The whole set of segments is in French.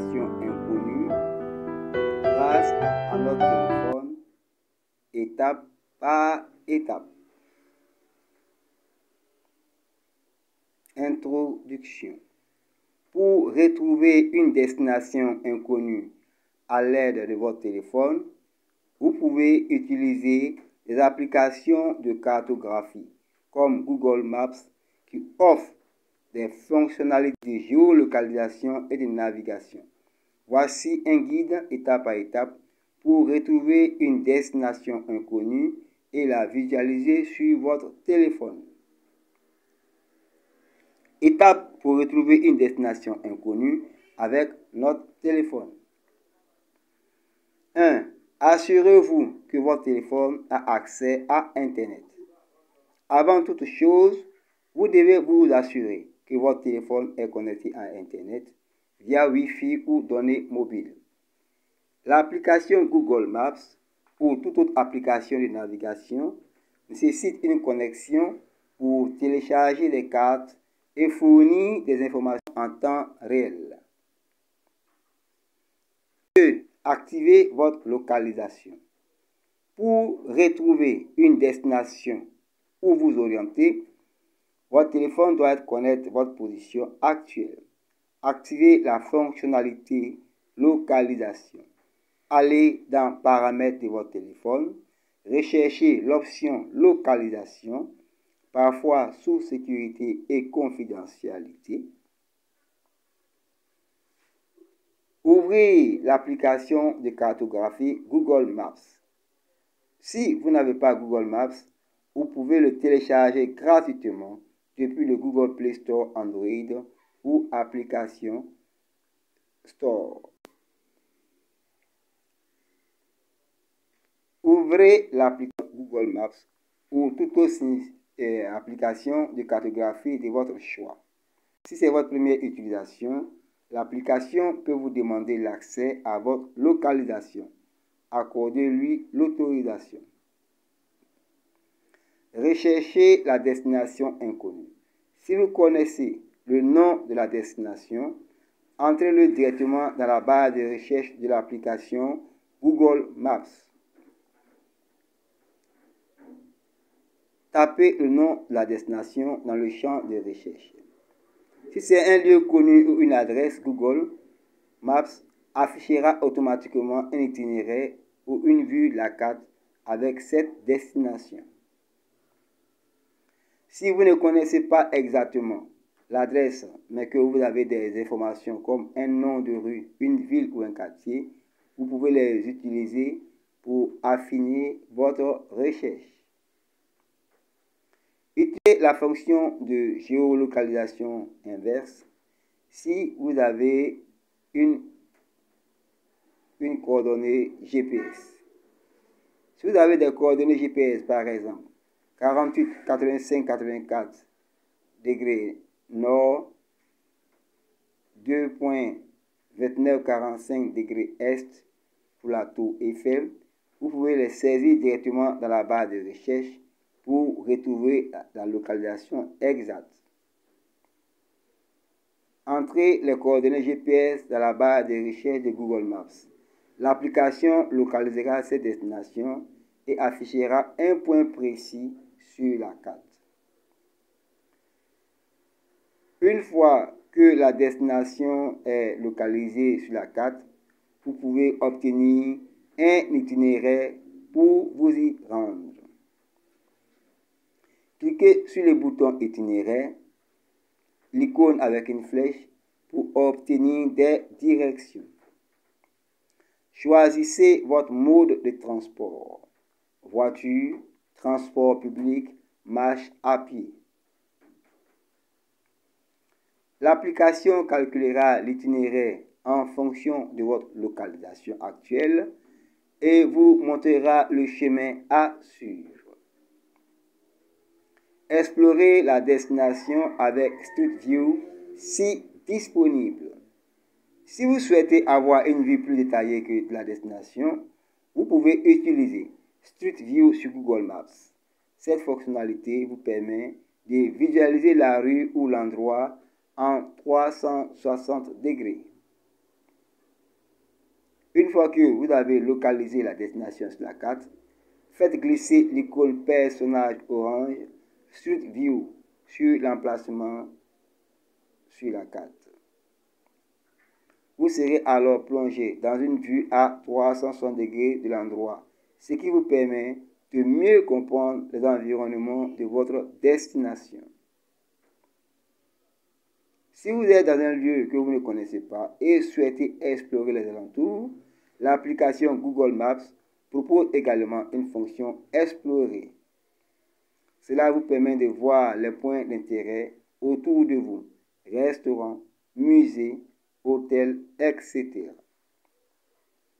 destination inconnue grâce à notre téléphone, étape par étape. Introduction. Pour retrouver une destination inconnue à l'aide de votre téléphone, vous pouvez utiliser des applications de cartographie comme Google Maps qui offrent des fonctionnalités de géolocalisation et de navigation. Voici un guide étape par étape pour retrouver une destination inconnue et la visualiser sur votre téléphone. Étape pour retrouver une destination inconnue avec notre téléphone. 1. Assurez-vous que votre téléphone a accès à Internet. Avant toute chose, vous devez vous assurer que votre téléphone est connecté à Internet via Wi-Fi ou données mobiles. L'application Google Maps ou toute autre application de navigation nécessite une connexion pour télécharger des cartes et fournir des informations en temps réel. 2. Activez votre localisation. Pour retrouver une destination où vous orienter, votre téléphone doit connaître votre position actuelle. Activez la fonctionnalité localisation. Allez dans Paramètres de votre téléphone, recherchez l'option localisation, parfois sous sécurité et confidentialité. Ouvrez l'application de cartographie Google Maps. Si vous n'avez pas Google Maps, vous pouvez le télécharger gratuitement depuis le Google Play Store Android ou Application Store. Ouvrez l'application Google Maps ou toute autre application de cartographie de votre choix. Si c'est votre première utilisation, l'application peut vous demander l'accès à votre localisation. Accordez-lui l'autorisation. Recherchez la destination inconnue. Si vous connaissez le nom de la destination, entrez-le directement dans la barre de recherche de l'application Google Maps. Tapez le nom de la destination dans le champ de recherche. Si c'est un lieu connu ou une adresse, Google Maps affichera automatiquement un itinéraire ou une vue de la carte avec cette destination. Si vous ne connaissez pas exactement l'adresse, mais que vous avez des informations comme un nom de rue, une ville ou un quartier, vous pouvez les utiliser pour affiner votre recherche. Utilisez la fonction de géolocalisation inverse si vous avez une coordonnée GPS. Si vous avez des coordonnées GPS, par exemple, 48, 85, 84 degrés nord, 2.2945 degrés est pour la tour Eiffel, vous pouvez les saisir directement dans la barre de recherche pour retrouver la localisation exacte. Entrez les coordonnées GPS dans la barre de recherche de Google Maps. L'application localisera cette destination et affichera un point précis sur la carte. Une fois que la destination est localisée sur la carte, vous pouvez obtenir un itinéraire pour vous y rendre. Cliquez sur le bouton itinéraire, l'icône avec une flèche pour obtenir des directions. Choisissez votre mode de transport. Voiture, transport public, marche à pied. L'application calculera l'itinéraire en fonction de votre localisation actuelle et vous montrera le chemin à suivre. Explorez la destination avec Street View si disponible. Si vous souhaitez avoir une vue plus détaillée que la destination, vous pouvez utiliser Street View sur Google Maps. Cette fonctionnalité vous permet de visualiser la rue ou l'endroit en 360 degrés. Une fois que vous avez localisé la destination sur la carte, faites glisser l'icône personnage orange Street View sur l'emplacement sur la carte. Vous serez alors plongé dans une vue à 360 degrés de l'endroit, ce qui vous permet de mieux comprendre les environnements de votre destination. Si vous êtes dans un lieu que vous ne connaissez pas et souhaitez explorer les alentours, l'application Google Maps propose également une fonction Explorer. Cela vous permet de voir les points d'intérêt autour de vous, restaurants, musées, hôtels, etc.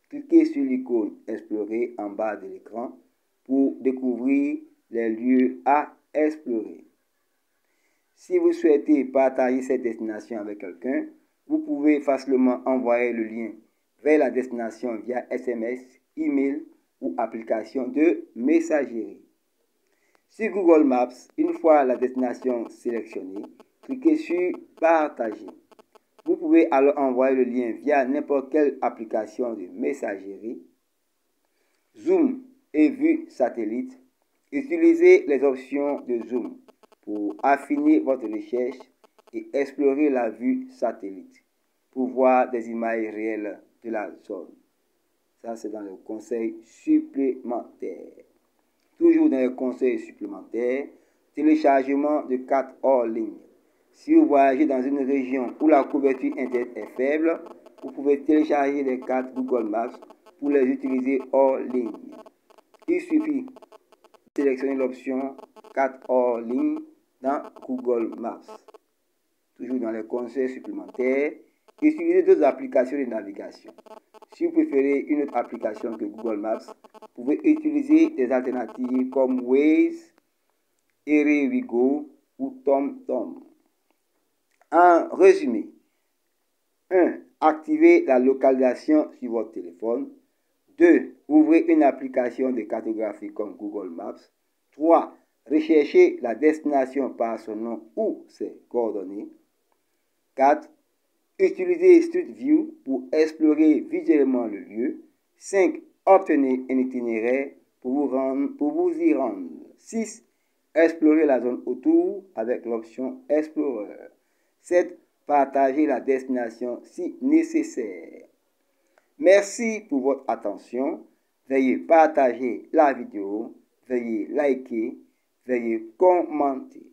Cliquez sur l'icône Explorer en bas de l'écran pour découvrir les lieux à explorer. Si vous souhaitez partager cette destination avec quelqu'un, vous pouvez facilement envoyer le lien vers la destination via SMS, email ou application de messagerie. Sur Google Maps, une fois la destination sélectionnée, cliquez sur Partager. Vous pouvez alors envoyer le lien via n'importe quelle application de messagerie. Zoom et vue satellite. Utilisez les options de zoom pour affiner votre recherche et explorer la vue satellite pour voir des images réelles de la zone. Ça, c'est dans le conseil supplémentaire. Toujours dans les conseils supplémentaires, téléchargement de cartes hors ligne. Si vous voyagez dans une région où la couverture Internet est faible, vous pouvez télécharger des cartes Google Maps pour les utiliser hors ligne. Il suffit de sélectionner l'option cartes hors ligne dans Google Maps. Toujours dans les conseils supplémentaires, utilisez d'autres applications de navigation. Si vous préférez une autre application que Google Maps, vous pouvez utiliser des alternatives comme Waze, Here-We-Go ou TomTom. En résumé, 1. Activez la localisation sur votre téléphone. 2. Ouvrez une application de cartographie comme Google Maps. 3. Recherchez la destination par son nom ou ses coordonnées. 4. Utilisez Street View pour explorer visuellement le lieu. 5. Obtenez un itinéraire pour vous y rendre. 6. Explorer la zone autour avec l'option Explorer. 7. Partagez la destination si nécessaire. Merci pour votre attention. Veuillez partager la vidéo, veuillez liker, veuillez commenter.